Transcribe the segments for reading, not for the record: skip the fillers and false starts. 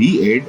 B.Ed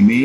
MA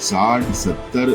60-70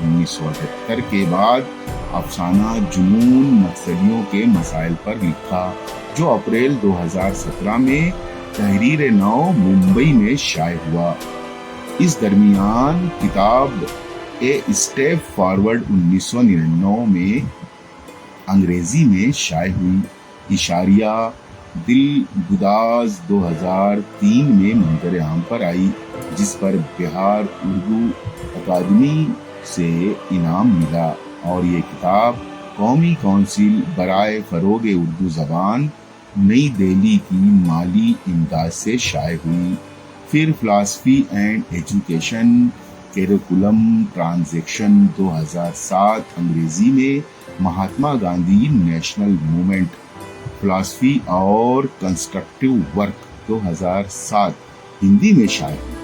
1978 کے بعد افسانہ جنون نکسلیوں کے مسائل پر لکھا، جو اپریل 2017 میں تحریر نو ممبئی میں شائع ہوا۔ اس درمیان کتاب اے اسٹیپ فارورڈ 1999 میں انگریزی میں شائع ہوئی۔ اشاریہ دل گداز 2003 میں منظر عام پر آئی، جس پر بہار اردو اکادمی سے انعام ملا، اور یہ کتاب قومی کونسل برائے فروغ اردو زبان نئی دہلی کی مالی امداد سے شائع ہوئی۔ پھر philosophy and education curriculum transaction 2007 انگریزی میں Mahatma Gandhi national movement philosophy اور کنسٹرکٹیو ورک 2007 ہندی میں شائع ہوئی۔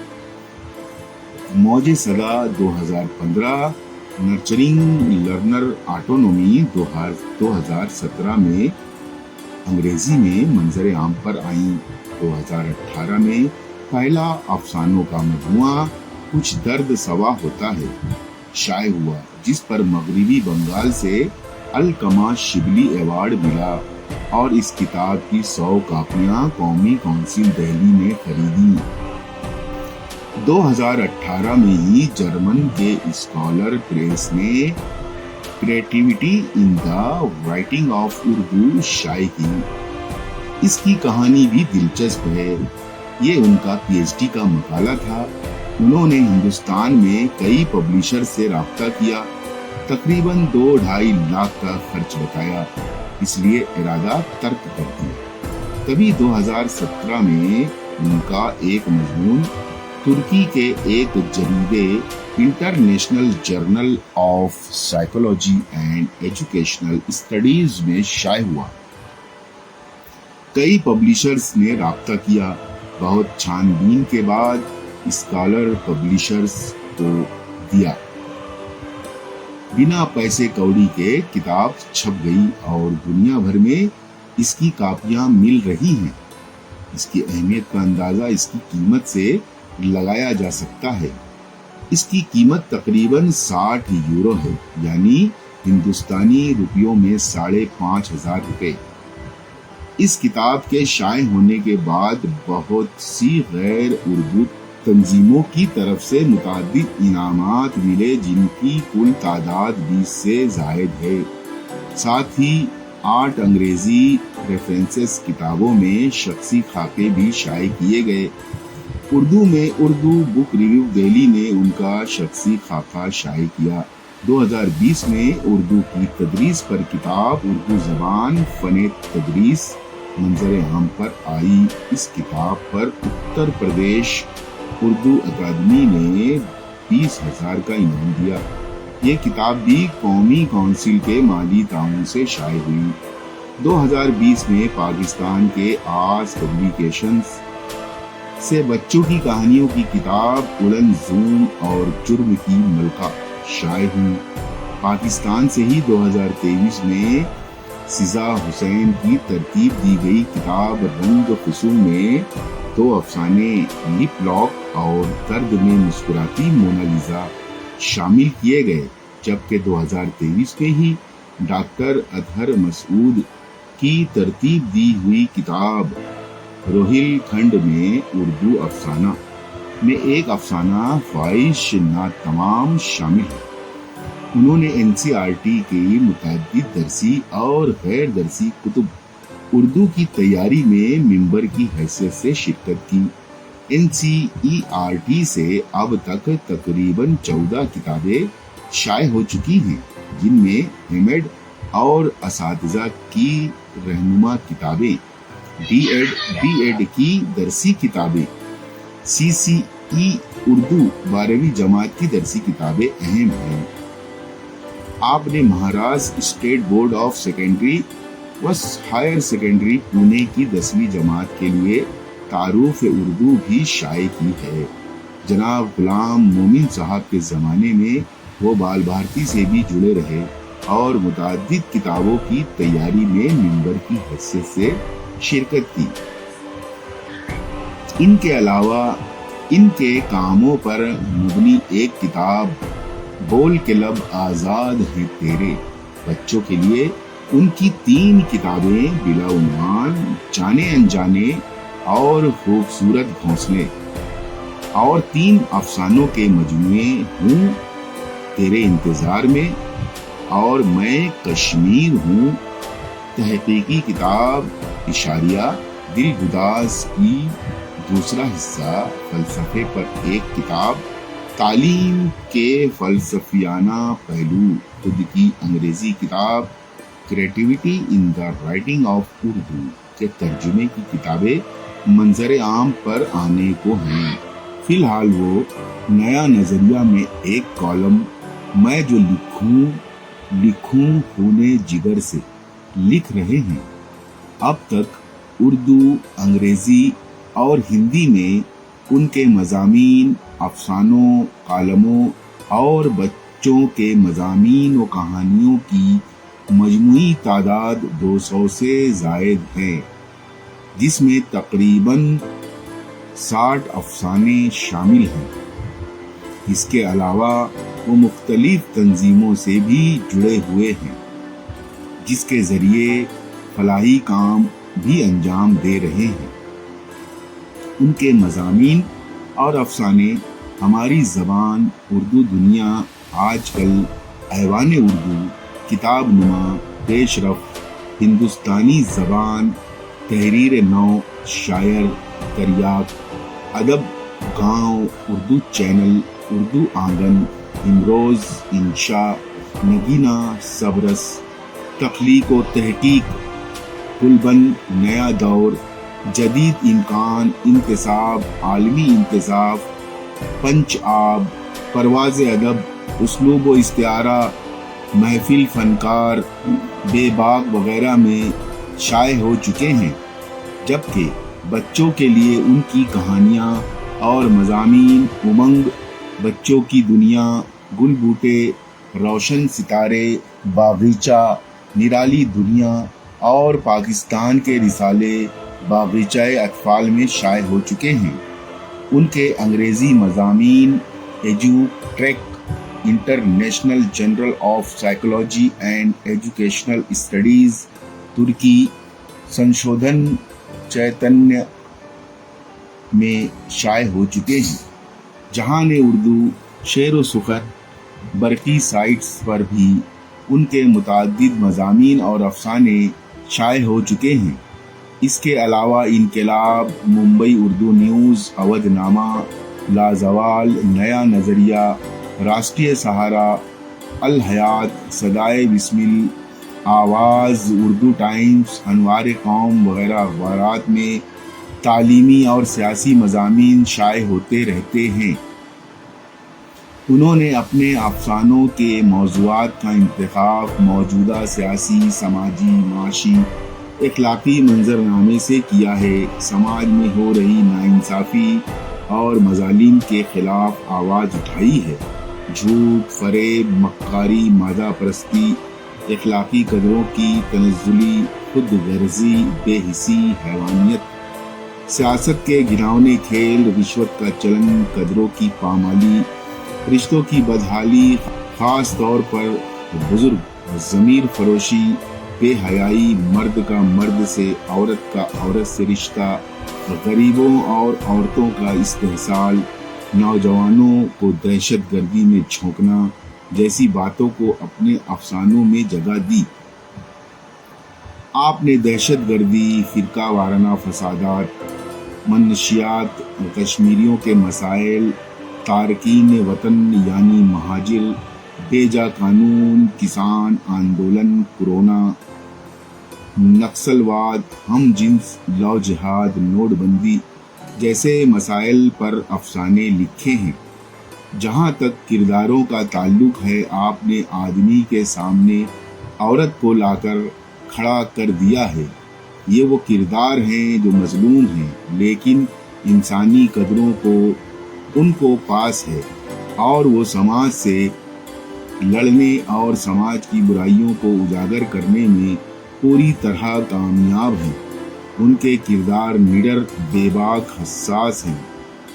موج صدا 2015 نرچرنگ لرنر آٹونومی 2017 میں انگریزی میں منظر عام پر آئیں۔ 2018 میں پہلا افسانوں کا مجموعہ کچھ درد سوا ہوتا ہے شائع ہوا، جس پر مغربی بنگال سے الکما شبلی ایوارڈ ملا، اور اس کتاب کی 100 کاپیاں قومی کونسل دہلی نے خریدی۔ 2018 میں ہی جرمن کے اسکالر پریس نے creativity in the writing of Urdu شائع کی۔ اس کی کہانی بھی دلچسپ ہے۔ یہ ان کا پی ایچ ڈی کا مقالہ تھا۔ انہوں نے ہندوستان میں کئی پبلشر سے رابطہ کیا، تقریباً 2-2.5 لاکھ کا خرچ بتایا، اس لیے ارادہ ترک کر دیا۔ تبھی 2017 میں ان کا ایک مضمون ترکی کے ایک جریدے international journal of psychology and educational studies میں شائع ہوا۔ کئی پبلشرز نے رابطہ کیا۔ بہت چھان بین کے بعد اسکالر پبلشرز کو دیا۔ بنا پیسے کوڑی کے کتاب چھپ گئی اور دنیا بھر میں اس کی کاپیاں مل رہی ہیں۔ اس کی اہمیت کا اندازہ اس کی قیمت سے لگایا جا سکتا ہے۔ اس کی قیمت تقریباً 60 یورو ہے، یعنی ہندوستانی روپیوں میں 5,500 روپے۔ اس کتاب کے شائع ہونے کے بعد بہت سی غیر اردو تنظیموں کی طرف سے متعدد انعامات ملے، جن کی کل تعداد 20 سے زائد ہے۔ ساتھ ہی 8 انگریزی ریفرنسز کتابوں میں شخصی خاکے بھی شائع کیے گئے۔ اردو میں اردو بک ریویو دہلی نے ان کا شخصی خاکہ شائع کیا۔ 2020 میں اردو کی تدریس پر کتاب اردو زبان فن تدریس منظر عام پر آئی۔ اس کتاب پر اتر پردیش اردو اکادمی نے 20,000 کا انعام دیا۔ یہ کتاب بھی قومی کونسل کے مالی تعاون سے شائع ہوئی۔ 2020 میں پاکستان کے آرٹس پبلیکیشنز سے بچوں کی کہانیوں کی کتاب اڑن زون اور جرم کی ملکہ شائع ہوئی۔ پاکستان سے ہی 2023 میں سزا حسین کی ترتیب دی گئی کتاب رنگ فسوں میں 2 افسانے لپ لاک اور درد میں مسکراتی مونالیزا شامل کیے گئے، جبکہ 2023 میں ہی ڈاکٹر اطہر مسعود کی ترتیب دی ہوئی کتاب روہل کھنڈ میں اردو افسانہ میں ایک افسانہ خواہش ناتمام شامل ہے۔ انہوں نے NCERT کی متعدد درسی اور غیر درسی کتب اردو کی تیاری میں ممبر کی حیثیت سے شرکت کی۔ NCERT سے اب تک تقریباً 14 کتابیں شائع ہو چکی ہیں، جن میں MAd اور اساتذہ کی رہنما کتابیں، BEd کی درسی کتابیں، CCE اردو 12ویں جماعت کی درسی کتابیں اہم ہیں۔ آپ نے Maharashtra state board of secondary و ہائر سیکنڈری پونے کی 10ویں جماعت کے لیے تعارف اردو بھی شائع کی ہے۔ جناب غلام مومن صاحب کے زمانے میں وہ بال بھارتی سے بھی جڑے رہے اور متعدد کتابوں کی تیاری میں ممبر کی حیثیت سے شرکت کی۔ ان کے علاوہ ان کے کاموں پر مبنی ایک کتاب بول کے لب آزاد ہیں تیرے، بچوں کے لیے ان کی 3 کتابیں بلا عنوان، جانے انجانے اور خوبصورت گھونسلے، اور 3 افسانوں کے مجموعے ہوں تیرے انتظار میں، اور میں کشمیر ہوں، تحقیقی کتاب اشاریہ، دل گداز کی دوسرا حصہ، فلسفے پر ایک کتاب، تعلیم کے فلسفیانہ پہلو، خود کی انگریزی کتاب creativity in the writing of Urdu کے ترجمے کی کتابیں منظر عام پر آنے کو ہیں۔ فی الحال وہ نیا نظریہ میں ایک کالم، میں جو لکھوں خونے جگر سے، لکھ رہے ہیں۔ اب تک اردو، انگریزی اور ہندی میں ان کے مضامین، افسانوں، کالموں اور بچوں کے مضامین و کہانیوں کی مجموعی تعداد 200 سے زائد ہے، جس میں تقریباً 60 افسانے شامل ہیں۔ اس کے علاوہ وہ مختلف تنظیموں سے بھی جڑے ہوئے ہیں، جس کے ذریعے فلاحی کام بھی انجام دے رہے ہیں۔ ان کے مضامین اور افسانے ہماری زبان اردو دنیا آج کل ایوان اردو، کتاب نما، پیش رفت، ہندوستانی زبان، تحریر نو، شاعر، تریاک، ادب گاؤں، اردو چینل، اردو آنگن، امروز، انشاء، نگینہ، صبرس، تخلیق و تحقیق، گلبن، نیا دور، جدید امکان، انتصاب، عالمی انتصاب، پنچ آب، پرواز ادب، اسلوب و استعارہ، محفل فنکار، بے باک وغیرہ میں شائع ہو چکے ہیں، جبکہ بچوں کے لیے ان کی کہانیاں اور مضامین امنگ، بچوں کی دنیا، گل بوٹے، روشن ستارے، باغیچہ، نرالی دنیا اور پاکستان کے رسالے باغیچہ اطفال میں شائع ہو چکے ہیں۔ ان کے انگریزی مضامین EduTrack, international journal of psychology and educational studies, ترکی، سنشودھن چیتنیہ میں شائع ہو چکے ہیں۔ جہان اردو، شعر و سخن، برقی سائٹس پر بھی ان کے متعدد مضامین اور افسانے شائع ہو چکے ہیں۔ اس کے علاوہ انقلاب، ممبئی اردو نیوز، اودھ نامہ، لازوال، نیا نظریہ، راشٹریہ سہارا، الحیات، صدائے بسمل، آواز، اردو ٹائمز، انوار قوم وغیرہ اخبارات میں تعلیمی اور سیاسی مضامین شائع ہوتے رہتے ہیں۔ انہوں نے اپنے افسانوں کے موضوعات کا انتخاب موجودہ سیاسی، سماجی، معاشی، اخلاقی منظرنامے سے کیا ہے۔ سماج میں ہو رہی ناانصافی اور مظالم کے خلاف آواز اٹھائی ہے۔ جھوٹ، فریب، مکاری، مادہ پرستی، اخلاقی قدروں کی تنزلی، خود غرضی، بے حسی، حیوانیت، سیاست کے گھناؤنے کھیل، رشوت کا چلن، قدروں کی پامالی، رشتوں کی بدحالی، خاص طور پر بزرگ، ضمیر فروشی، بے حیائی، مرد کا مرد سے، عورت کا عورت سے رشتہ، غریبوں اور عورتوں کا استحصال، نوجوانوں کو دہشت گردی میں جھونکنا جیسی باتوں کو اپنے افسانوں میں جگہ دی۔ آپ نے دہشت گردی، فرقہ وارانہ فسادات، منشیات، کشمیریوں کے مسائل، تارکین وطن یعنی مہاجر، بے جا قانون، کسان آندولن، کورونا، نکسلواد، ہم جنس لو جہاد، نوٹ بندی جیسے مسائل پر افسانے لکھے ہیں۔ جہاں تک کرداروں کا تعلق ہے، آپ نے آدمی کے سامنے عورت کو لا کر کھڑا کر دیا ہے۔ یہ وہ کردار ہیں جو مظلوم ہیں، لیکن انسانی قدروں کو ان کو پاس ہے، اور وہ سماج سے لڑنے اور سماج کی برائیوں کو اجاگر کرنے میں پوری طرح کامیاب ہیں۔ ان کے کردار نڈر، بے باک، حساس ہیں۔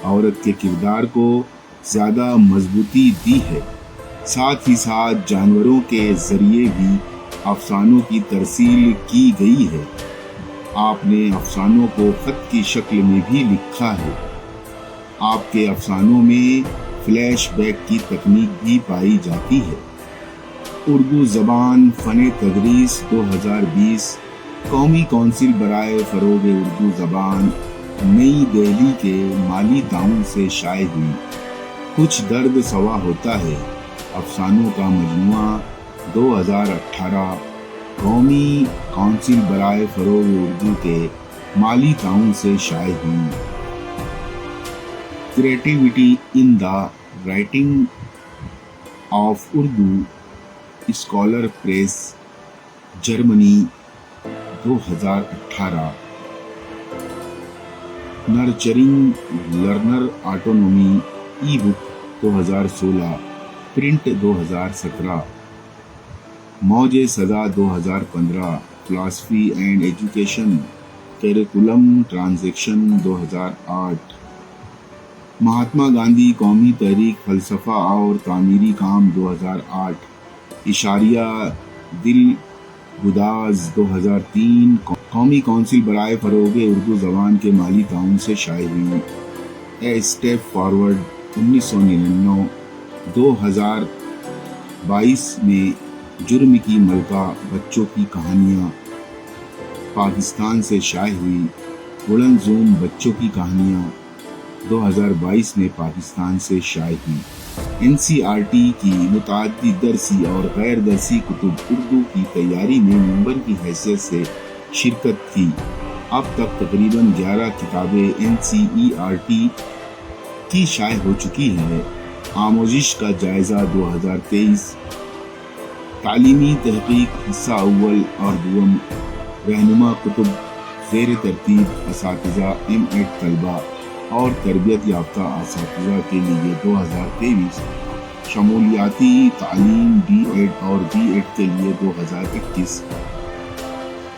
عورت کے کردار کو زیادہ مضبوطی دی ہے۔ ساتھ ہی ساتھ جانوروں کے ذریعے بھی افسانوں کی ترسیل کی گئی ہے۔ آپ نے افسانوں کو خط کی شکل میں بھی لکھا ہے۔ آپ کے افسانوں میں فلیش بیک کی تکنیک بھی پائی جاتی ہے۔ اردو زبان فن تدریس 2020 قومی کونسل برائے فروغ اردو زبان نئی دہلی کے مالی تعاون سے شائع ہوئی۔ کچھ درد سوا ہوتا ہے افسانوں کا مجموعہ 2018 قومی کونسل برائے فروغ اردو کے مالی تعاون سے شائع ہوئی۔ Creativity in the writing of Urdu scholar press Germany 2018۔ Nurturing learner autonomy e book 2016 print 2017۔ Mauj Sada 2015 philosophy and education curriculum transaction 2008۔ Mahatma Gandhi قومی تحریک فلسفہ اور تعمیری کام 2008۔ اشاریہ دل گداز 2003 قومی کونسل برائے فروغ اردو زبان کے مالی تعاون سے شائع ہوئی۔ اے اسٹیپ فارورڈ 1999 2022 میں جرم کی ملکہ بچوں کی کہانیاں پاکستان سے شائع ہوئی۔ ووڈن زوم بچوں کی کہانیاں 2022 میں پاکستان سے شائع ہوئی۔ NCERT کی متعدد درسی اور غیر درسی کتب اردو کی تیاری میں ممبر کی حیثیت سے شرکت کی۔ اب تک تقریباً 11 کتابیں NCERT کی شائع ہو چکی ہیں۔ آموزش کا جائزہ 2023 تعلیمی تحقیق حصہ اول اور دوم رہنما کتب زیر ترتیب اساتذہ M.Ed طلبہ اور تربیت یافتہ اساتذہ کے لیے 2023 شمولیاتی تعلیم B.Ed اور B.Ed کے لیے 2021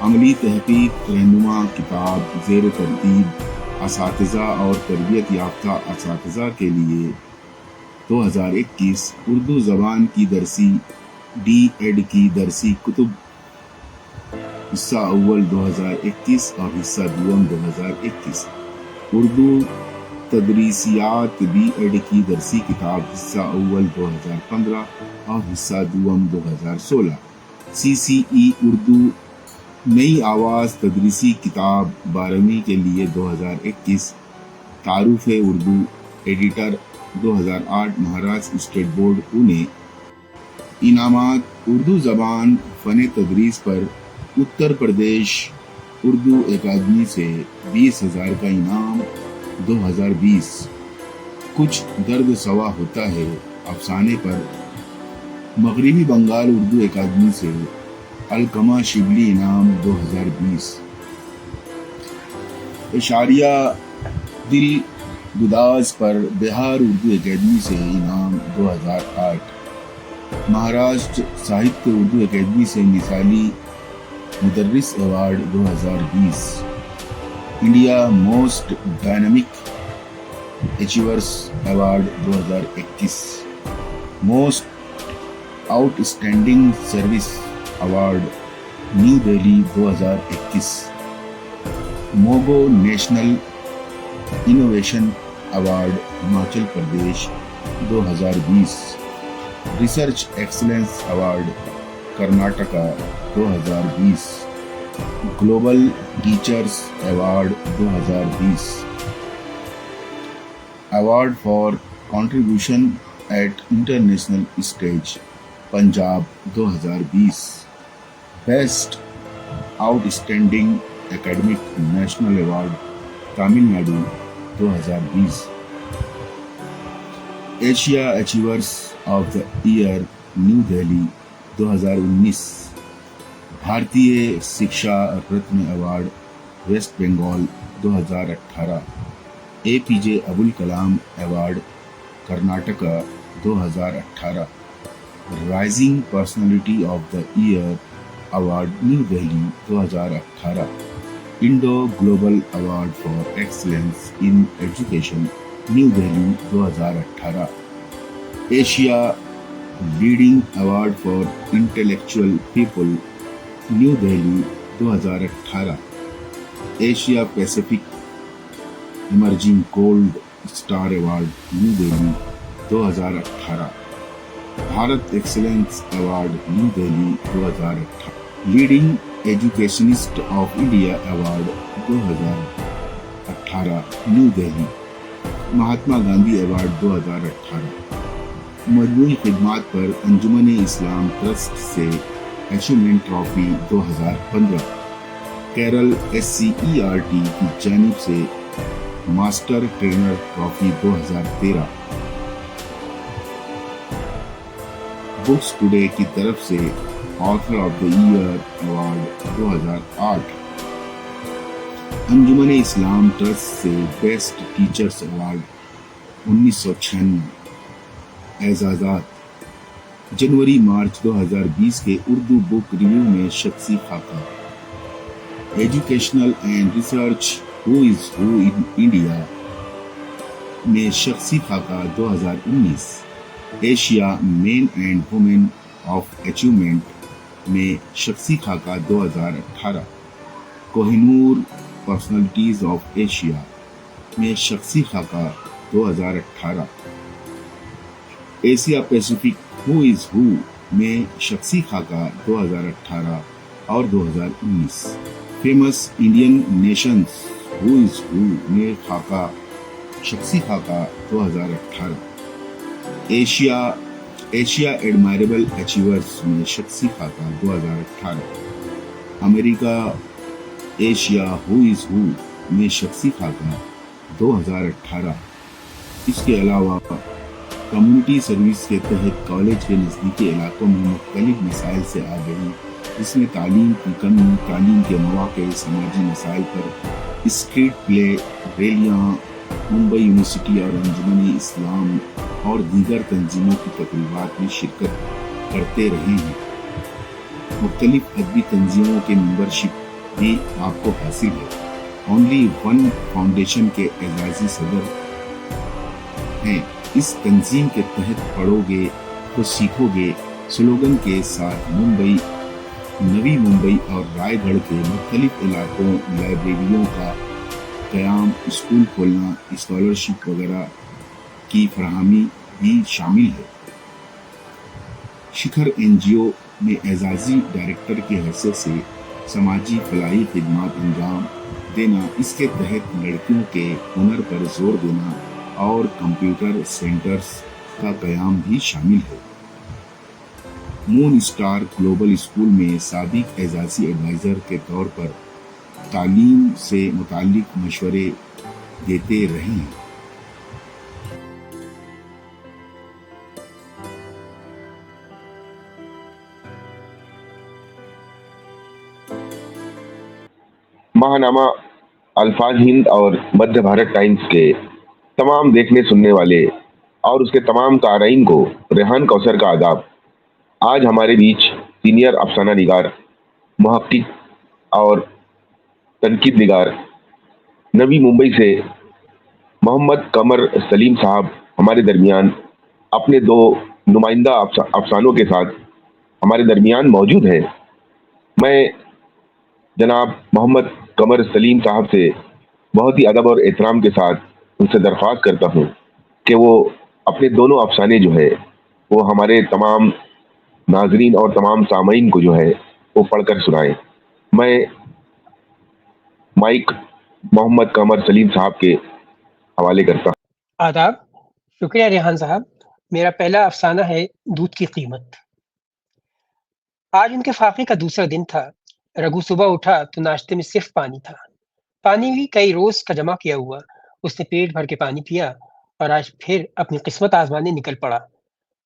عملی تحقیق رہنما کتاب زیر ترتیب اساتذہ اور تربیت یافتہ اساتذہ کے لیے 2021 اردو زبان کی درسی D.Ed کی درسی کتب حصہ اول 2021 اور حصہ دوم 2021 اردو تدریسیات B.Ed کی درسی کتاب حصہ اول 2015 اور حصہ دوم 2016 CCE اردو نئی آواز تدریسی کتاب 12ویں کے لیے 2021 تعارف Urdu editor 2008 Maharashtra state board Pune. انعامات اردو زبان فن تدریس پر اتر پردیش اردو اکیڈمی سے 20,000 کا انعام 2020۔ کچھ درد سوا ہوتا ہے افسانے پر مغربی بنگال اردو اکیڈمی سے علقمہ شبلی انعام 2020۔ اشاریہ دل گداز پر بہار اردو اکیڈمی سے انعام 2008۔ مہاراشٹر ساہتیہ اردو اکیڈمی سے مثالی مدرس award 2020۔ India most dynamic achievers award 2021۔ Most outstanding service award new Delhi 2021۔ موگو national innovation award Himachal Pradesh 2020۔ Research excellence award Karnataka 2020۔ Global teachers award 2020۔ Award for contribution at international stage Punjab 2020۔ Best outstanding academic national award Tamil Nadu 2020۔ Asia achievers of the year New Delhi 2019۔ Bharatiya Shiksha Ratan award West Bengal 2018۔ APJ Abul Kalam award Karnataka 2018۔ Rising personality of the year award new Delhi 2018۔ Indo global award for excellence in education new Delhi 2018۔ Asia leading award for intellectual people new Delhi 2018، Asia Pacific emerging gold star award new Delhi 2018، Bharat excellence award new Delhi 2018، leading educationist of India award 2018 new Delhi, Mahatma Gandhi award 2018، مجموعی خدمات پر Anjuman Islam trust سے achievement trophy 2015، Kerala SCERT کی جانب سے master trainer trophy 2013، books today کی طرف سے author of the year award 2008، Anjuman Islam trust سے بیسٹ ٹیچرز ایوارڈ 1996، اعزازات، جنوری مارچ 2020 کے اردو بک ریویو میں شخصی خاکہ، educational and research who is who in India میں شخصی خاکہ 2019، Asia man and woman of achievement میں شخصی خاکہ 2018، Koh Noor personalities of Asia میں شخصی خاکہ 2018، ایشیا پیسیفک ہو از ہو میں شخصی خاکہ 2018 اور 2019، famous Indian nations who is ہو میں خاکہ شخصی خاکہ 2018، ایشیا ایڈمائربل اچیورز میں شخصی خاکہ 2018، امریکہ ایشیا ہو از ہو میں شخصی خاکہ 2018، اس کے علاوہ کمیونٹی سروس کے تحت کالج کے نزدیکی علاقوں میں مختلف مسائل سے آگہی، جس میں تعلیم کی کمی، تعلیم کے مواقع، سماجی مسائل پر اسٹریٹ پلے، ریلیاں، ممبئی یونیورسٹی اور انجمن اسلام اور دیگر تنظیموں کی تقریبات میں شرکت کرتے رہے ہیں۔ مختلف ادبی تنظیموں کے ممبرشپ بھی آپ کو حاصل ہے۔ اونلی ون فاؤنڈیشن کے اعزازی صدر ہیں۔ اس تنظیم کے تحت پڑھو گے تو سیکھو گے سلوگن کے ساتھ ممبئی، نوی ممبئی اور رائے گڑھ کے مختلف علاقوں لائبریریوں کا قیام، اسکول کھولنا، اسکالرشپ وغیرہ کی فراہمی بھی شامل ہے۔ شکھر NGO میں اعزازی ڈائریکٹر کی حیثیت سے سماجی فلاحی خدمات انجام دینا، اس کے تحت لڑکیوں کے ہنر پر زور دینا اور کمپیوٹر سینٹرز کا قیام بھی شامل ہے۔ مون اسٹار گلوبل اسکول میں سابق اعزازی ایڈوائزر کے طور پر تعلیم سے متعلق مشورے دیتے رہے ہیں۔ ماہنامہ الفاظ ہند اور مدھیہ بھارت ٹائمز کے تمام دیکھنے سننے والے اور اس کے تمام قارئین کو ریحان کوثر کا آداب۔ آج ہمارے بیچ سینئر افسانہ نگار، محقق اور تنقید نگار نوی ممبئی سے محمد قمر سلیم صاحب ہمارے درمیان اپنے دو نمائندہ افسانوں کے ساتھ ہمارے درمیان موجود ہیں۔ میں جناب محمد قمر سلیم صاحب سے بہت ہی ادب اور احترام کے ساتھ ان سے درخواست کرتا ہوں کہ وہ اپنے دونوں افسانے جو ہے وہ ہمارے تمام ناظرین اور تمام سامعین کو جو ہے وہ پڑھ کر سنائیں۔ میں مائک محمد قمر سلیم صاحب کے حوالے کرتا ہوں۔ آداب، شکریہ ریحان صاحب۔ میرا پہلا افسانہ ہے دودھ کی قیمت۔ آج ان کے فاقے کا دوسرا دن تھا۔ رگو صبح اٹھا تو ناشتے میں صرف پانی تھا، پانی بھی کئی روز کا جمع کیا ہوا۔ اس نے پیٹ بھر کے پانی پیا اور آج پھر اپنی قسمت آزمانے نکل پڑا۔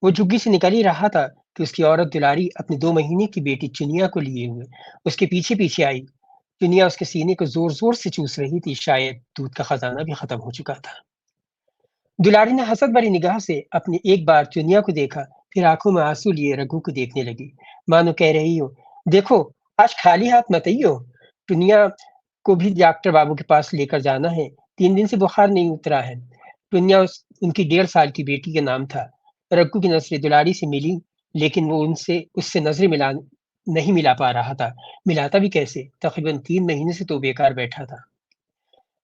وہ جھگی سے نکل ہی رہا تھا کہ اس کی عورت دلاری اپنی 2 مہینے کی بیٹی چنیا کو لیے ہوئے اس کے پیچھے پیچھے آئی۔ چنیا اس کے سینے کو زور زور سے چوس رہی تھی، شاید دودھ کا خزانہ بھی ختم ہو چکا تھا۔ دلاری نے حسد بھری نگاہ سے اپنی ایک بار چنیا کو دیکھا، پھر آنکھوں میں آنسو لیے رگو کو دیکھنے لگی، مانو کہہ رہی ہو، دیکھو آج خالی ہاتھ مت آئی ہو، چنیا کو بھی ڈاکٹر بابو کے پاس لے کر جانا ہے، 3 دن سے بخار نہیں اترا ہے۔ چنیا ان کی 1.5 سال کی بیٹی کا نام تھا۔ رگو کی نظریں دلاری سے ملی، لیکن وہ اس سے نظریں نہیں ملا پا رہا تھا۔ ملاتا بھی کیسے؟ تقریباً 3 مہینے سے تو بیکار بیٹھا تھا۔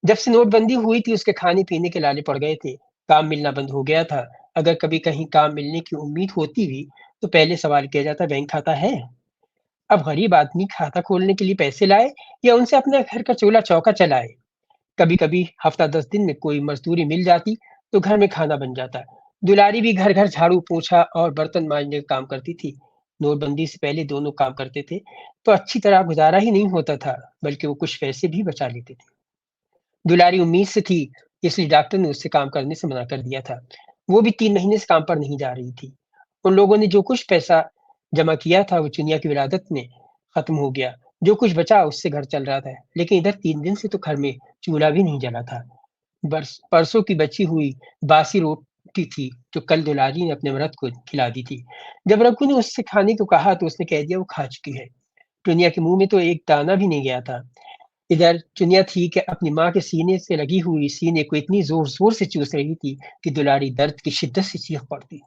جب سے نوٹ بندی ہوئی تھی، اس کے کھانے پینے کے لالے پڑ گئے تھے، کام ملنا بند ہو گیا تھا۔ اگر کبھی کہیں کام ملنے کی امید ہوتی بھی تو پہلے سوال کیا جاتا، بینک کھاتا ہے؟ اب غریب آدمی کھاتا کھولنے کے لیے پیسے لائے یا ان سے اپنے گھر کا چولہا چوکا چلائے؟ کبھی کبھی ہفتہ 10 دن میں کوئی مزدوری مل جاتی تو گھر میں کھانا بن جاتا۔ دلاری بھی گھر گھر جھاڑو پوچھا اور برتن مانجنے کا کام کرتی تھی۔ نوٹ بندی سے پہلے دونوں کام کرتے تھے تو اچھی طرح گزارا ہی نہیں ہوتا تھا، بلکہ وہ کچھ پیسے بھی بچا لیتے تھے۔ دلاری امید سے تھی، اس لیے ڈاکٹر نے اس سے کام کرنے سے منع کر دیا تھا۔ وہ بھی 3 مہینے سے کام پر نہیں جا رہی تھی۔ ان لوگوں نے جو کچھ پیسہ جمع کیا تھا وہ چنیا کی ولادت میں ختم ہو گیا۔ جو کچھ بچا اس سے گھر چل رہا تھا، لیکن ادھر 3 دن سے تو گھر میں چولہا بھی نہیں جلا تھا۔ پرسوں کی بچی ہوئی باسی روٹی تھی جو کل دلاری نے اپنے مرد کو کھلا دی تھی۔ جب رگو نے اس سے کھانے کو کہا تو اس نے کہہ دیا وہ کھا چکی ہے۔ چنیا کے منہ میں تو ایک دانہ بھی نہیں گیا تھا۔ ادھر چنیا تھی کہ اپنی ماں کے سینے سے لگی ہوئی سینے کو اتنی زور زور سے چوس رہی تھی کہ دلاری درد کی شدت سے چیخ پڑتی۔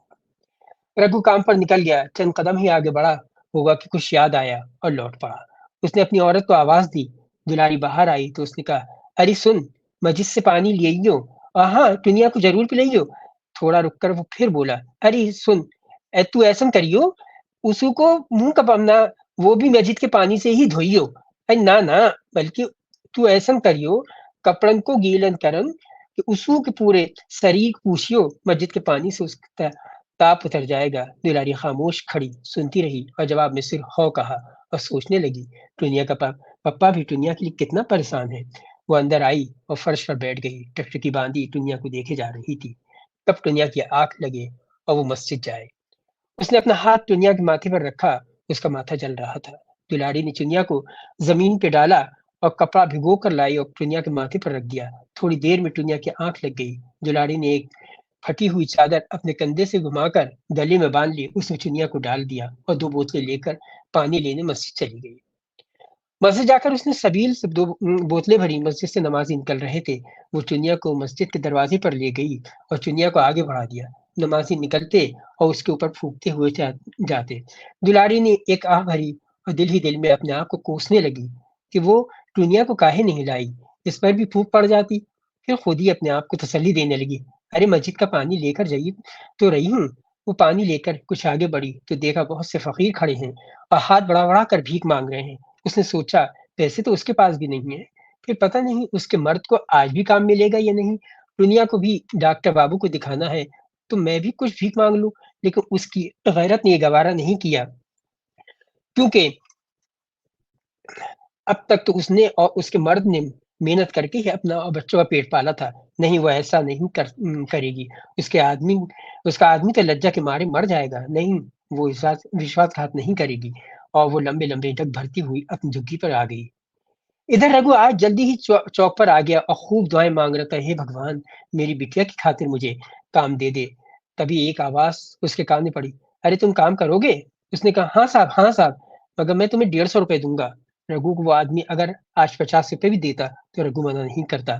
رگو کام پر نکل گیا، چند قدم ہی آگے بڑھا ہوگا کہ کچھ یاد آیا اور لوٹ پڑا۔ اس نے اپنی عورت کو آواز دی۔ دلاری باہر آئی تو اس نے کہا، ارے سن، مسجد سے پانی لے ہاں چنیا کو ضرور پلائیو۔ تھوڑا رک کر وہ پھر بولا، ارے سن، تو ایسا کریو، اسو کو منہ کا پمنا وہ بھی مسجد کے پانی سے ہی دھوئیو۔ نہ نہ، بلکہ تو ایسا کریو، کپڑن کو گیلن کرن کہ اسو کے پورے شریر پوچھیو، مسجد کے پانی سے اس کا تاپ اتر جائے گا۔ دلاری خاموش کھڑی سنتی رہی اور جواب میں صرف ہو کہا اور سوچنے لگی، ٹنیا کا پپا بھی ٹنیا کے لیے کتنا پریشان ہے۔ وہ اندر آئی اور فرش پر بیٹھ گئی، ٹکٹکی باندھی ٹنیا کو دیکھے جا رہی تھی۔ کب ٹنیا کی آنکھ لگے اور وہ مسجد جائے۔ اس نے اپنا ہاتھ ٹنیا کے ماتھے پر رکھا، اس کا ماتھا جل رہا تھا۔ دلاری نے چنیا کو زمین پہ ڈالا اور کپڑا بھگو کر لائی اور ٹنیا کے ماتھے پر رکھ دیا۔ تھوڑی دیر میں ٹنیا کی آنکھ لگ گئی۔ دلاری نے ایک پھٹی ہوئی چادر اپنے کندھے سے گھما کر گلے میں باندھ لی، اس میں چنیا کو ڈال دیا اور 2 بوتلیں لے کر پانی لینے مسجد چلی گئی۔ مسجد جا کر اس نے سبیل سے 2 بوتلیں بھری۔ مسجد سے نمازی نکل رہے تھے، وہ چنیا کو مسجد کے دروازے پر لے گئی اور چنیا کو آگے بڑھا دیا۔ نمازی نکلتے اور اس کے اوپر پھونکتے ہوئے جاتے۔ دلاری نے ایک آہ بھری اور دل ہی دل میں اپنے آپ کو کوسنے لگی کہ وہ چنیا کو کاہے نہیں لائی، اس پر بھی پھونک پڑ جاتی۔ پھر خود ہی اپنے آپ کو تسلی دینے لگی، ارے مسجد کا پانی لے کر جائیے تو رہی ہوں۔ وہ پانی لے کر کچھ آگے بڑھی تو دیکھا بہت سے فقیر کھڑے ہیں اور ہاتھ بڑا بڑا کر بھیک مانگ رہے ہیں۔ اس نے سوچا پیسے تو اس کے پاس بھی نہیں ہے، پھر پتہ نہیں اس کے مرد کو آج بھی کام ملے گا یا نہیں۔ دنیا کو بھی ڈاکٹر بابو کو دکھانا ہے تو میں بھی کچھ بھیک مانگ لوں، لیکن اس کی غیرت نے یہ گوارا نہیں کیا، کیونکہ اب تک تو اس نے اور اس کے مرد نے محنت کر کے ہی اپنا اور بچوں کا پیٹ پالا تھا۔ نہیں، وہ ایسا نہیں کرے گی۔ اس کا آدمی تو لجا کے مارے مر جائے گا۔ نہیں، وہ وشواس گھات نہیں کرے گی۔ اور وہ لمبے لمبے ڈگ بھرتی ہوئی اپنی جھگی پر آ گئی۔ ادھر رگو آج جلدی ہی چوک پر آ گیا اور خوب دعائیں مانگ رہا تھا، ہے بھگوان، میری بٹیا کی خاطر مجھے کام دے دے۔ تبھی ایک آواز اس کے کان میں پڑی، ارے تم کام کرو گے؟ اس نے کہا، ہاں صاحب، مگر میں تمہیں 150 روپے دوں گا۔ رگو کو وہ آدمی اگر آج 50 روپے بھی دیتا تو رگو منع نہیں کرتا،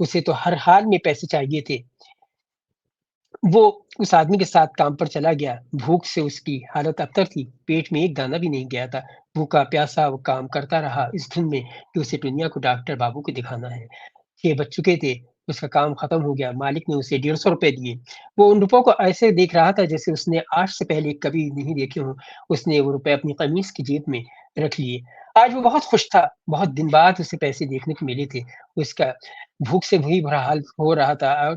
اسے تو ہر حال میں پیسے چاہیے تھے۔ وہ اس آدمی کے ساتھ کام پر چلا گیا۔ بھوک سے اس کی حالت ابتر تھی، پیٹ میں ایک دانہ بھی نہیں گیا تھا۔ بھوکا پیاسا وہ کام کرتا رہا اس دھن میں کہ اسے دنیا کو ڈاکٹر بابو کو دکھانا ہے۔ 6 بج چکے تھے، اس کا کام ختم ہو گیا۔ مالک نے اسے 150 روپے دیے۔ وہ ان روپوں کو ایسے دیکھ رہا تھا جیسے اس نے آج سے پہلے کبھی نہیں دیکھے ہوں۔ اس نے وہ روپے اپنی قمیص کی جیب میں رکھ لیے۔ آج وہ بہت خوش تھا، بہت دن بعد اسے پیسے دیکھنے کو ملے تھے۔ اس کا بھوک سے وہی برا حال ہو رہا تھا اور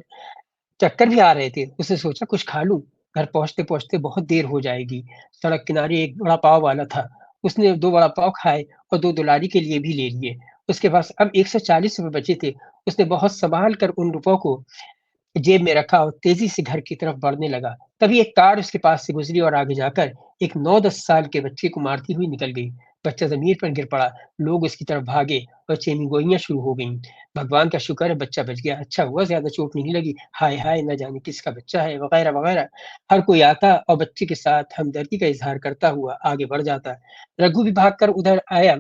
چکر بھی آ رہے تھے۔ اس نے سوچا کچھ کھا لوں، گھر پہنچتے پہنچتے بہت دیر ہو جائے گی۔ سڑک کنارے ایک بڑا پاؤ والا تھا، اس نے 2 بڑا پاؤ کھائے اور 2 دلاری کے لیے بھی لے لیے۔ اس کے پاس اب 140 روپے بچے تھے۔ اس نے بہت سنبھال کر ان روپوں کو جیب میں رکھا اور تیزی سے گھر کی طرف بڑھنے لگا۔ تبھی ایک کار اس کے پاس سے گزری اور آگے جا کر ایک 9-10 سال کے بچے کو مارتی ہوئی نکل گئی۔ بچہ زمین پر گر پڑا، لوگ اس کی طرف بھاگے اور چیمی گوئیاں شروع ہو گئیں۔ بھگوان کا شکر ہے بچہ بچ گیا، اچھا ہوا زیادہ چوٹ نہیں لگی، ہائے ہائے نہ جانے کس کا بچہ ہے، وغیرہ وغیرہ۔ ہر کوئی آتا اور بچے کے ساتھ ہمدردی کا اظہار کرتا ہوا آگے بڑھ جاتا۔ رگھو بھی بھاگ کر ادھر آیا،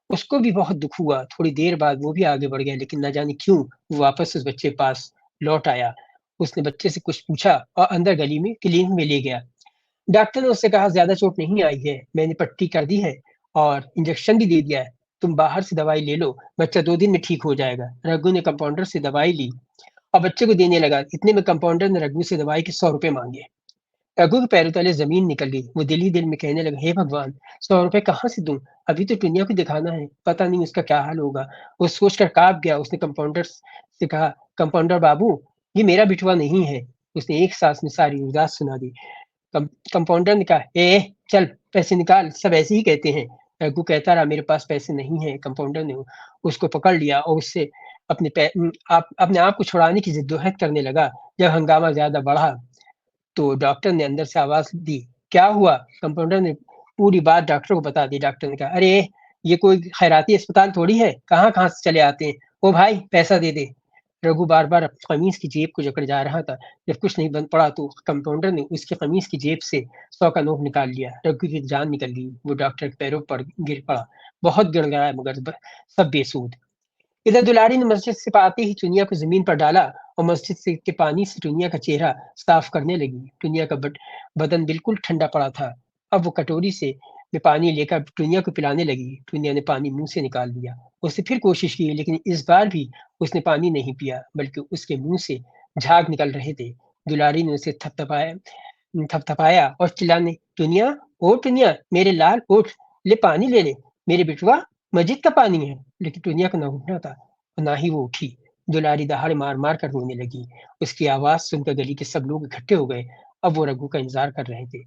اس کو بھی بہت دکھ ہوا۔ تھوڑی دیر بعد وہ بھی آگے بڑھ گیا، لیکن نہ جانے کیوں وہ واپس اس بچے کے پاس لوٹ آیا۔ اس نے بچے سے کچھ پوچھا اور اندر گلی میں کلینک میں لے گیا۔ ڈاکٹر نے اس سے کہا زیادہ چوٹ نہیں آئی ہے، میں نے پٹی کر دی ہے اور انجیکشن بھی دے دیا ہے، تم باہر سے دوائی لے لو، بچہ 2 دن میں ٹھیک ہو جائے گا۔ رگو نے کمپاؤنڈر سے دوائی لی اور بچے کو دینے لگا۔ اتنے میں کمپاؤنڈر نے رگو سے دوائی کے 100 روپے مانگے۔ رگو کے پیروں تلے زمین نکل گئی۔ وہ دل ہی دل میں کہنے لگا، ہے بھگوان، 100 روپے کہاں سے دوں؟ ابھی تو ٹنیا کو دکھانا ہے، پتہ نہیں اس کا کیا حال ہوگا۔ وہ سوچ کر کانپ گیا۔ اس نے کمپاؤنڈر سے کہا، کمپاؤنڈر بابو، یہ میرا بٹوا نہیں ہے۔ اس نے ایک سانس میں ساری ارداس سنا دی۔ کمپاؤنڈر نے کہا، اے چل پیسے نکال، سب ایسے ہی کہتے ہیں۔ رگو کہتا رہا، میرے پاس پیسے نہیں ہیں۔ کمپاؤنڈر نے اس کو پکڑ لیا اور اس سے اپنے آپ کو چھڑانے کی جدوجہد کرنے لگا۔ جب ہنگامہ زیادہ بڑھا تو ڈاکٹر نے اندر سے آواز دی، کیا ہوا؟ کمپاؤنڈر نے پوری بات ڈاکٹر کو بتا دی۔ ڈاکٹر نے کہا، ارے یہ کوئی خیراتی اسپتال تھوڑی ہے، کہاں کہاں سے چلے آتے ہیں۔ او بھائی پیسہ دے دے۔ رگو بار بار قمیص کی جیب کو جکڑ جا رہا تھا۔ جب کچھ نہیں بن پڑا تو کمپاؤنڈر نے اس کی قمیص کی جیب سے 100 کا نوٹ نکال لیا۔ رگو کی جان نکل گئی۔ وہ ڈاکٹر کے پیروں پر گر پڑا، بہت گڑ گڑایا مگر سب بے سود۔ ادھر دلاری نے مسجد سے آتے ہی چنیا کو زمین پر ڈالا اور مسجد سے کے پانی سے ٹنیا کا چہرہ صاف کرنے لگی۔ ٹنیا کا بدن بالکل ٹھنڈا پڑا تھا۔ اب وہ کٹوری سے میں پانی لے کر ٹنیا کو پلانے لگی۔ ٹنیا نے پانی منہ سے نکال دیا۔ اس نے پھر کوشش کی لیکن اس بار بھی اس نے پانی نہیں پیا بلکہ اس کے منہ سے جھاگ نکل رہے تھے۔ دلاری نے اسے تھپتھپایا اور چلانے، ٹنیا، او ٹنیا، میرے لال اٹھ، لے پانی لے لے، میرے بٹوا مسجد کا پانی ہے۔ لیکن ٹنیا کو نہ اٹھنا تھا اور نہ ہی وہ اٹھی۔ دلاری دہاڑ مار مار کر رونے لگی۔ اس کی آواز سن کر گلی کے سب لوگ اکٹھے ہو گئے۔ اب وہ رگو کا انتظار کر رہے تھے۔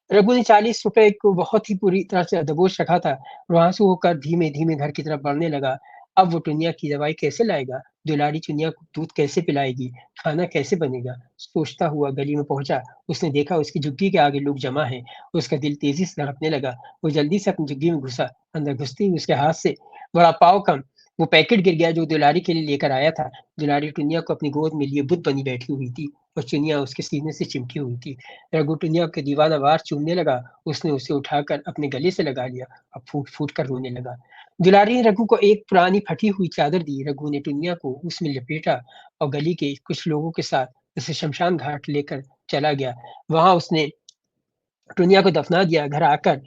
رگو نے 40 روپے کو بہت ہی پوری طرح سے دبوچ رکھا تھا۔ وہاں سے ہو کر دھیمے دھیمے گھر کی طرف بڑھنے لگا۔ اب وہ ٹنیا کی دوائی کیسے لائے گا؟ دلاری چنیا کو دودھ کیسے پلائے گی؟ کھانا کیسے بنے گا؟ سوچتا ہوا گلی میں پہنچا۔ اس نے دیکھا اس کی جھگی کے آگے لوگ جمع ہیں۔ اس کا دل تیزی سے دھڑکنے لگا۔ وہ جلدی سے اپنی جھگی میں گھسا۔ اندر گھستے ہی اس کے ہاتھ سے بڑا پاؤ کم وہ پیکٹ گر گیا جو دلاری کے لیے لے کر آیا تھا۔ دلاری ٹنیا کو اپنی گود میں لیے بت بنی بیٹھی ہوئی تھی اور چنیا اس کے سینے سے چمٹی ہوئی تھی۔ رگو ٹنیا کے دیوانہ وار چومنے لگا۔ اس نے اسے اٹھا کر اپنے گلے سے لگا لیا اور پھوٹ پھوٹ کر رونے لگا۔ دلاری نے رگو کو ایک پرانی پھٹی ہوئی چادر دی۔ رگو نے ٹنیا کو اس میں لپیٹا اور گلی کے کچھ لوگوں کے ساتھ اسے شمشان گھاٹ لے کر چلا گیا۔ وہاں اس نے ٹنیا کو دفنا دیا۔ گھر آ کر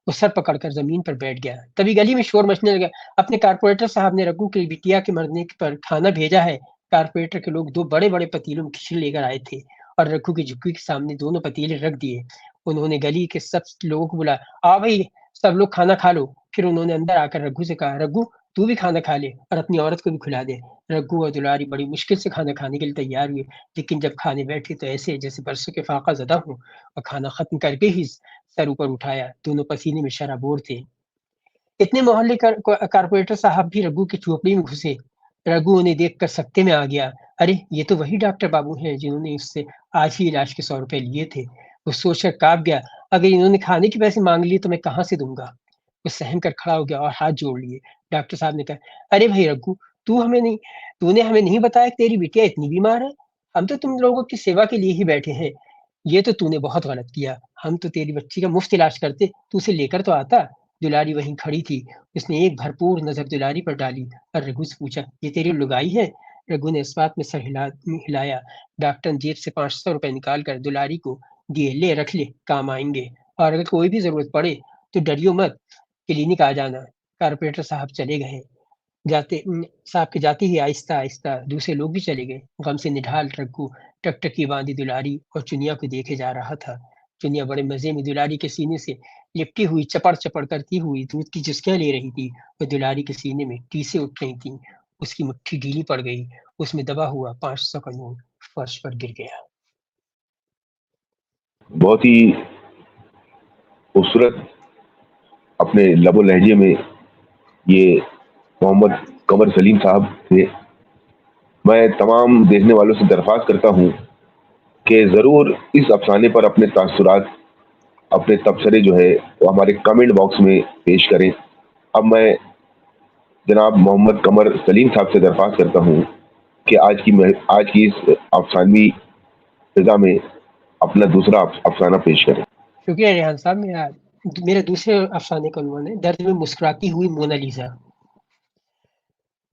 وہ سر پکڑ کر زمین پر بیٹھ گیا۔ تبھی گلی میں شور مچنے لگا، اپنے کارپوریٹر صاحب نے رگو کی بٹیا کے مرنے پر کھانا بھیجا ہے۔ کارپوریٹر کے لوگ 2 بڑے بڑے پتیلوں میں کھچڑی لے کر آئے تھے اور رگو کی جھگی کے سامنے دونوں پتیلے رکھ دیے۔ انہوں نے گلی کے سب لوگوں کو بلایا، آ بھائی سب لوگ کھانا کھا لو۔ پھر انہوں نے اندر آ کر رگو سے کہا، رگو تو بھی کھانا کھا لے اور اپنی عورت کو بھی کھلا دے۔ رگو اور دلاری بڑی مشکل سے کھانا کھانے کے لیے تیار ہوئے، لیکن جب کھانے بیٹھے تو ایسے جیسے برسوں کے فاقہ زدہ ہوں، اور کھانا ختم کر کے ہی سر اوپر اٹھایا۔ دونوں پسینے میں شرابور تھے۔ اتنے محلے کارپوریٹر صاحب بھی رگو کی چوپڑی میں گھسے۔ رگو انہیں دیکھ کر سکتے میں آ گیا۔ ارے یہ تو وہی ڈاکٹر بابو ہیں جنہوں نے اس سے آج ہی علاج کے 100 روپے لیے تھے۔ وہ سوچ کر کانپ گیا، اگر انہوں نے کھانے کے پیسے مانگ لیے تو میں کہاں سے دوں گا؟ وہ سہم کر کھڑا ہو گیا اور ہاتھ جوڑ لیے۔ ڈاکٹر صاحب نے کہا، ارے بھائی رگو، تو نے ہمیں نہیں بتایا کہ تیری بٹیا اتنی بیمار ہے؟ ہم تو تم لوگوں کی سیوا کے لیے ہی بیٹھے ہیں۔ یہ تو نے بہت غلط کیا، ہم تو تیری بچی کا مفت علاج کرتے، تو اسے لے کر تو آتا۔ دلاری وہیں کھڑی تھی۔ اس نے ایک بھرپور نظر دلاری پر ڈالی اور رگو سے پوچھا، یہ تیری لگائی ہے؟ رگو نے اس بات میں سر ہلایا۔ ڈاکٹر نے جیب سے 500 روپے نکال کر دلاری کو دیے، لے رکھ لے، کام آئیں گے، اور اگر کوئی بھی ضرورت پڑے تو ڈریو مت، کلینک آ جانا۔ کارپوریٹر صاحب چلے گئے۔ جاتے ہی آہستہ آہستہ دوسرے لوگ بھی چلے گئے۔ غم سے نڈھال رگو ٹکٹکی باندھی دلاری اور چنیا کو دیکھے جا رہا تھا۔ چنیا بڑے مزے میں دلاری کے سینے سے لپٹی ہوئی چپڑ چپڑ کرتی ہوئی دودھ کی چسکیاں لے رہی تھی اور دلاری کے سینے میں ٹیسیں اٹھ رہی تھیں۔ اس کی مٹھی ڈھیلی پڑ گئی، اس میں دبا ہوا 500 کا نوٹ فرش پر گر گیا۔ بہت ہی خوبصورت اپنے لب و لہجے میں یہ محمد قمر سلیم صاحب تھے۔ میں تمام دیکھنے والوں سے درخواست کرتا ہوں کہ ضرور اس افسانے پر اپنے تاثرات، اپنے تبصرے جو ہے وہ ہمارے کمنٹ باکس میں پیش کریں۔ اب میں جناب محمد قمر سلیم صاحب سے درخواست کرتا ہوں کہ آج کی اس افسانوی فضا میں اپنا دوسرا افسانہ پیش کریں۔ شکریہ ریحان صاحب۔ میرے دوسرے افسانے کا عنوان ہے درد میں مسکراتی ہوئی مونا لیزا۔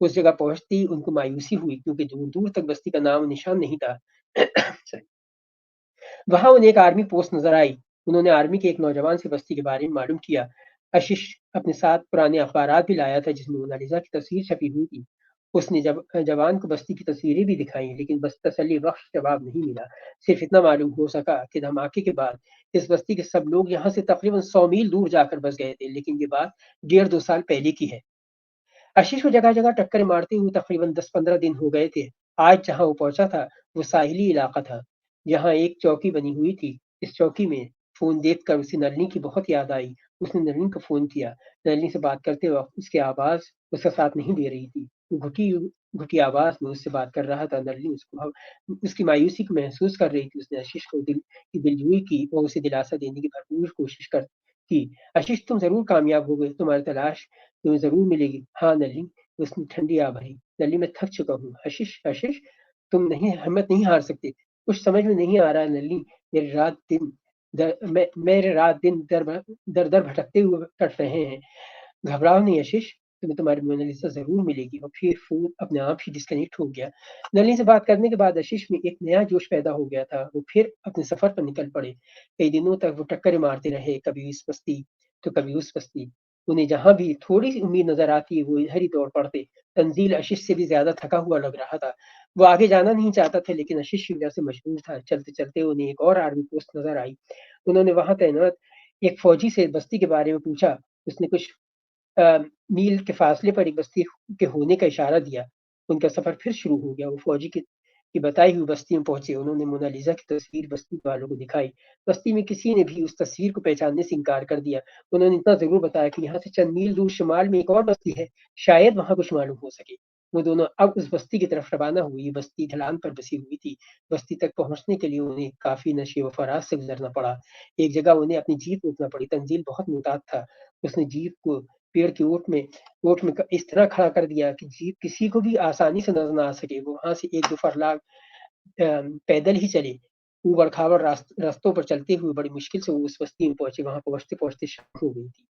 اس جگہ پہنچتی ان کو مایوسی ہوئی کیونکہ دور دور تک بستی کا نام و نشان نہیں تھا۔ وہاں انہیں ایک آرمی پوسٹ نظر آئی۔ انہوں نے آرمی کے ایک نوجوان سے بستی کے بارے میں معلوم کیا۔ اشش اپنے ساتھ پرانے اخبارات بھی لایا تھا جس میں مونالیزا کی تصویر چھپی ہوئی تھی۔ اس نے جوان کو بستی کی تصویریں بھی دکھائیں لیکن بس تسلی بخش جواب نہیں ملا۔ صرف اتنا معلوم ہو سکا کہ دھماکے کے بعد اس بستی کے سب لوگ یہاں سے تقریباً 100 میل دور جا کر بس گئے تھے، لیکن یہ بات 1.5-2 سال پہلے کی ہے۔ اشش کو جگہ جگہ ٹکر مارتے ہوئے تقریباً 10-15 دن ہو گئے تھے۔ آج جہاں وہ پہنچا تھا وہ ساحلی علاقہ تھا جہاں ایک چوکی بنی ہوئی تھی۔ اس چوکی میں فون دیکھ کر اسے نرلی کی بہت یاد آئی۔ اس نے نرلی کو فون کیا۔ نرلی سے بات کرتے وقت اس کی آواز اس کا ساتھ نہیں دے رہی تھی۔ وہ گھٹی آواز میں اس سے بات کر رہا تھا۔ نرلی اس کی مایوسی کو محسوس کر رہی تھی۔ اس نے اشش کو دلجوئی کی اور اسے دلاسا دینے کی بھرپور کوشش کی۔ اشش تم ضرور کامیاب ہوگے، تمہاری تلاش تمہیں ضرور ملے گی۔ ہاں نرلی، اس نے ٹھنڈی آ بھری۔ نرلی میں تھک چکا ہوں۔ اشش تم ہمت نہیں ہار سکتے۔ کچھ سمجھ میں نہیں آ رہا نرلی، میرے رات دن در در بھٹکتے ہوئے کٹ رہے ہیں۔ گھبراؤ نہیں اشش، تمہیں تمہاری مونالیزا ضرور ملے گی۔ اور پھر فون اپنے آپ ہی ڈسکنیکٹ ہو گیا۔ نرلی سے بات کرنے کے بعد اشش میں ایک نیا جوش پیدا ہو گیا تھا۔ وہ پھر اپنے سفر پر نکل پڑے۔ کئی دنوں تک وہ ٹکریں مارتے رہے، کبھی اس بستی تو کبھی اس بستی۔ انہیں جہاں بھی تھوڑی سی امید نظر آتی وہ ادھر ہی دوڑ پڑتے۔ تنزیل اشش سے بھی زیادہ تھکا ہوا لگ رہا تھا۔ وہ آگے جانا نہیں چاہتا تھا لیکن اشش کی وجہ سے مجبور تھا۔ چلتے چلتے انہیں ایک اور آرمی پوسٹ نظر آئی۔ انہوں نے وہاں تعینات ایک فوجی سے بستی کے بارے میں پوچھا۔ اس نے کچھ میل کے فاصلے پر ایک بستی کے ہونے کا اشارہ دیا۔ ان کا سفر پھر شروع ہو گیا۔ وہ فوجی کی بتائی ہوئی بستی میں پہنچے۔ انہوں نے مونالیزا کی تصویر بستی والوں کو دکھائی۔ بستی میں کسی نے بھی اس تصویر کو پہچاننے سے انکار کر دیا۔ انہوں نے اتنا ضرور بتایا کہ یہاں سے چند میل دور شمال میں ایک اور بستی ہے، شاید وہاں کچھ معلوم ہو سکے۔ وہ دونوں اب اس بستی کی طرف روانہ ہوئی۔ بستی ڈھلان پر بسی ہوئی تھی۔ بستی تک پہنچنے کے لیے انہیں کافی نشیب و فراز سے گزرنا پڑا۔ ایک جگہ انہیں اپنی جیپ روکنا پڑی۔ تنزیل بہت محتاط تھا۔ اس نے جیپ کو پیڑ کی اوٹ میں اس طرح کھڑا کر دیا کہ جیپ کسی کو بھی آسانی سے نظر نہ آ سکے۔ وہ وہاں سے 1-2 فرلاگ پیدل ہی چلے۔ اوبڑ کھابڑ راستوں پر چلتے ہوئے بڑی مشکل سے وہ اس بستی میں پہنچے۔ وہاں پہنچتے پہنچتے شام ہو گئی تھی۔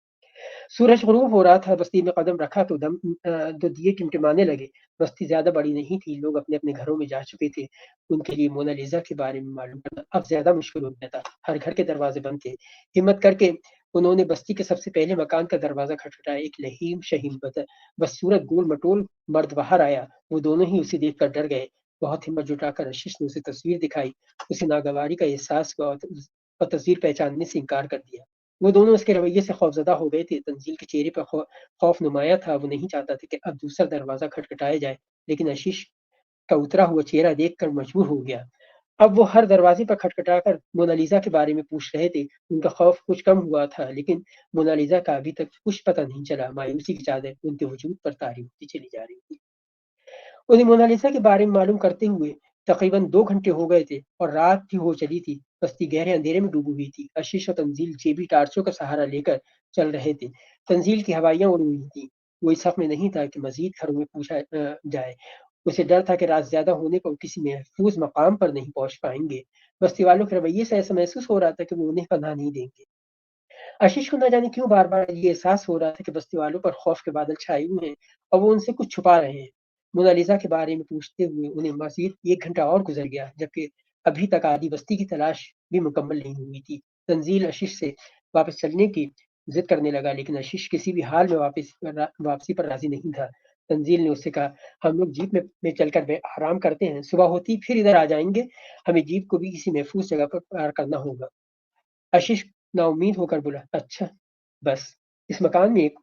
سورج غروب ہو رہا تھا۔ بستی میں قدم رکھا تو دو دیے ٹمٹمانے لگے۔ بستی زیادہ بڑی نہیں تھی۔ لوگ اپنے اپنے گھروں میں جا چکے تھے۔ ان کے لیے مونالیزا کے بارے میں معلوم کرنا اب زیادہ مشکل ہو گیا تھا۔ ہر گھر کے دروازے بند تھے۔ ہمت کر کے انہوں نے بستی کے سب سے پہلے مکان کا دروازہ کھٹکھٹایا۔ ایک لہیم شہیم بدصورت گول مٹول مرد باہر آیا۔ وہ دونوں ہی اسے دیکھ کر ڈر گئے۔ بہت ہمت جٹا کر اشش نے اسے تصویر دکھائی۔ اسے ناگواری کا احساس ہوا اور تصویر پہچاننے سے انکار کر دیا۔ وہ دونوں اس کے رویے سے خوفزدہ ہو گئے تھے۔ تنزیل کے چہرے پر خوف نمایاں تھا۔ وہ نہیں چاہتا تھا کہ اب دوسرا دروازہ کھٹکھٹایا جائے، لیکن اشش کا اترا ہوا چہرہ دیکھ کر مجبور ہو گیا۔ اب وہ ہر دروازے پر کھٹکھٹا کر مونالیزا کے بارے میں پوچھ رہے تھے۔ ان کا خوف کچھ کم ہوا تھا لیکن مونالیزا کا ابھی تک کچھ پتہ نہیں چلا۔ مایوسی کی چادر ان کے وجود پر طاری ہوتی چلی جا رہی تھی۔ انہیں مونالیزا کے بارے میں معلوم کرتے ہوئے تقریباً 2 گھنٹے ہو گئے تھے اور رات بھی ہو چلی تھی۔ بستی گہرے اندھیرے میں ڈوبی ہوئی تھی۔ اشش اور تنزیل جیبی ٹارچوں کا سہارا لے کر چل رہے تھے۔ تنزیل کی ہوائیاں اڑ ہوئی تھیں۔ وہ اس حق میں نہیں تھا کہ مزید گھروں میں پوچھا جائے۔ اسے ڈر تھا کہ رات زیادہ ہونے پر کسی محفوظ مقام پر نہیں پہنچ پائیں گے۔ بستی والوں کے رویے سے ایسا محسوس ہو رہا تھا کہ وہ انہیں پناہ نہیں دیں گے۔ اشش کو نہ جانے کیوں بار بار یہ احساس ہو رہا تھا کہ بستی والوں پر خوف کے بادل چھائے ہوئے ہیں اور وہ ان سے کچھ چھپا رہے ہیں۔ مونالیزا کے بارے میں پوچھتے ہوئے انہیں مزید 1 گھنٹہ اور گزر گیا، جبکہ ابھی تک آدھی بستی کی تلاش بھی مکمل نہیں ہوئی تھی۔ تنزیل اشش سے واپس چلنے کی ضد کرنے لگا لیکن اشش کسی بھی حال میں واپسی پر راضی نہیں تھا۔ تنزیل نے اس سے کہا، ہم لوگ جیپ میں چل کر آرام کرتے ہیں، صبح ہوتی پھر ادھر آ جائیں گے۔ ہمیں جیپ کو بھی کسی محفوظ جگہ پر پار کرنا ہوگا۔ اشش نا امید ہو کر بولا، اچھا بس اس مکان میں ایک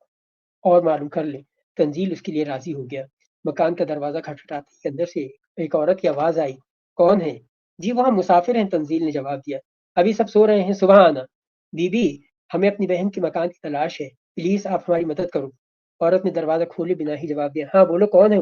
اور معلوم کر لیں۔ تنزیل اس کے لیے راضی ہو گیا۔ مکان کا دروازہ کھٹکھٹاتے ہی اندر سے ایک عورت کی آواز آئی، کون ہے؟ جی وہ ہم مسافر ہیں، تنزیل نے جواب دیا، ابھی سب سو رہے ہیں، صبح آنا۔ بی بی ہمیں اپنی بہن کے مکان کی تلاش ہے، پلیز آپ ہماری مدد کرو۔ عورت نے دروازہ کھولے بنا ہی جواب دیا، ہاں بولو کون ہے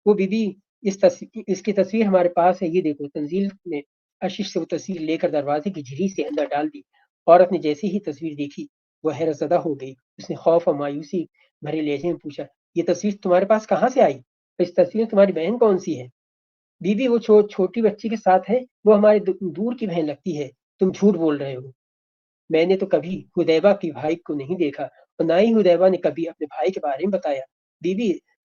وہ بی بی اس کی تصویر ہمارے پاس ہے، یہ دیکھو۔ تنزیل نے اشش سے وہ تصویر لے کر دروازے کی جھری سے اندر ڈال دی۔ عورت نے جیسی ہی تصویر دیکھی وہ حیرت زدہ ہو گئی۔ اس نے خوف اور مایوسی بھرے لہجے میں پوچھا، یہ تصویر تمہارے پاس کہاں سے آئی؟ اس تصویر میں تمہاری بہن کون سی ہے؟ بی بی وہ چھوٹی بچی کے ساتھ ہے، وہ ہماری دور کی بہن لگتی ہے، تم جھوٹ بول رہے ہو۔ میں نے تو کبھی حدیبہ کی بھائی کو نہیں دیکھا اور نہ ہی حدیبہ نے کبھی اپنے بھائی کے بارے میں بتایا۔ بی بی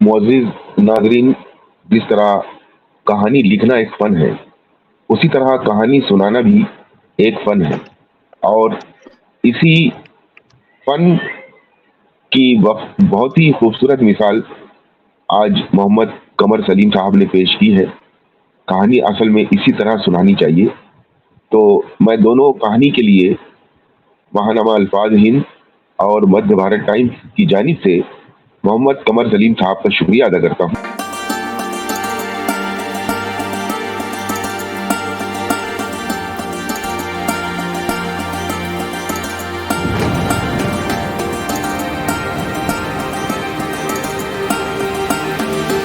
معزز ناظرین، جس طرح کہانی لکھنا ایک فن ہے، اسی طرح کہانی سنانا بھی ایک فن ہے، اور اسی فن کی بہت ہی خوبصورت مثال آج محمد قمر سلیم صاحب نے پیش کی ہے۔ کہانی اصل میں اسی طرح سنانی چاہیے۔ تو میں دونوں کہانی کے لیے ماہنامہ الفاظ ہند اور مدھیہ بھارت ٹائمز کی جانب سے محمد قمر سلیم صاحب کا شکریہ ادا کرتا ہوں۔